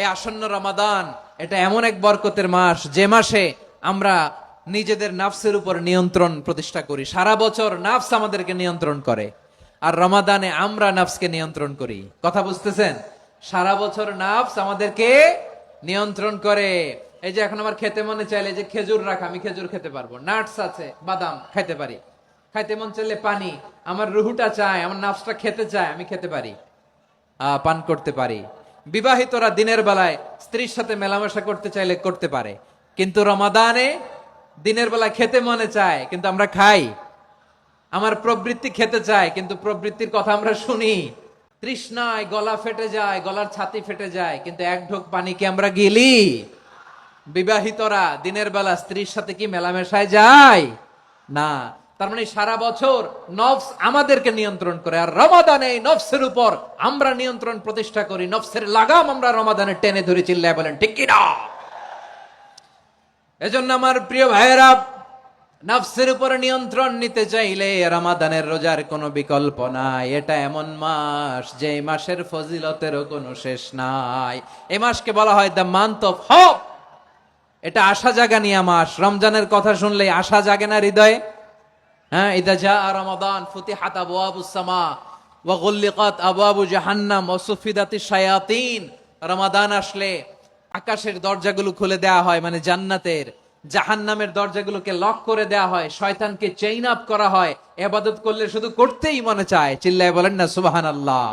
এই আসন্ন রমাদান এটা এমন এক বরকতের মাস যে মাসে আমরা নিজেদের নাফসের উপর নিয়ন্ত্রণ প্রতিষ্ঠা করি। সারা বছর নাফস আমাদেরকে নিয়ন্ত্রণ করে, আর রমাদানে আমরা নাফসকে নিয়ন্ত্রণ করি। কথা বুঝতেছেন? সারা বছর নাফস আমাদেরকে নিয়ন্ত্রণ করে। এই যে এখন আমার খেতে মনে চাইলে যে খেজুর রাখা, আমি খেজুর খেতে পারবো, নাটস আছে, বাদাম খাইতে পারি। খাইতে মন চাইলে পানি, আমার রুহুটা চায়, আমার নাফসটা খেতে চায়, আমি খেতে পারি, পান করতে পারি। বিবাহিতরা দিনের বেলায় স্ত্রীর সাথে মেলামেশা করতে চাইলে করতে পারে, কিন্তু রমাদানে দিনের বেলায় খেতে মনে চায় কিন্তু আমরা খাই। আমার প্রবৃত্তি খেতে চায় কিন্তু প্রবৃত্তির কথা আমরা শুনি। তৃষ্ণায় গলা ফেটে যায়, গলার ছাতি ফেটে যায়, কিন্তু এক ঢোক পানি কি আমরা গিলি? বিবাহিতরা দিনের বেলা স্ত্রীর সাথে কি মেলামেশায় যায়? না। তার মানে সারা বছর নফস আমাদেরকে নিয়ন্ত্রণ করে, আর রমাদানে নফসের উপর আমরা নিয়ন্ত্রণ প্রতিষ্ঠা করি। নফসের লাগাম আমরা রমাদানে টেনে ধরে, চিল্লায় বলেন ঠিক কি না? এজন্য আমার প্রিয় ভাইয়েরা, নফসের উপর নিয়ন্ত্রণ নিতে চাইলে রমাদানের রোজার কোনো বিকল্প নাই। এটা এমন মাস যে মাসের ফজিলতেরও কোনো শেষ নাই। এই মাসকে বলা হয় দ্য মান্থ অফ হোপ। এটা আশা জাগানিয়া মাস। রমজানের কথা শুনলে আশা জাগে না হৃদয়ে? হ্যাঁ, ইদা জাআ রমাদান ফুতিহাত আবওয়াবুস সামা ওয়া গুল্লিকাত আবওয়াবু জাহান্নাম ওয়া সুফিদাতিশ শায়াতিন। রমাদান আসলে আকাশের দরজাগুলো খুলে দেয়া হয়, মানে জান্নাতের। জাহান্নামের দরজাগুলোকে লক করে দেয়া হয়, শয়তানকে চেইন আপ করা হয়। ইবাদত করলে শুধু করতেই মনে চায়। চিল্লায় বলেন না সুবহানাল্লাহ।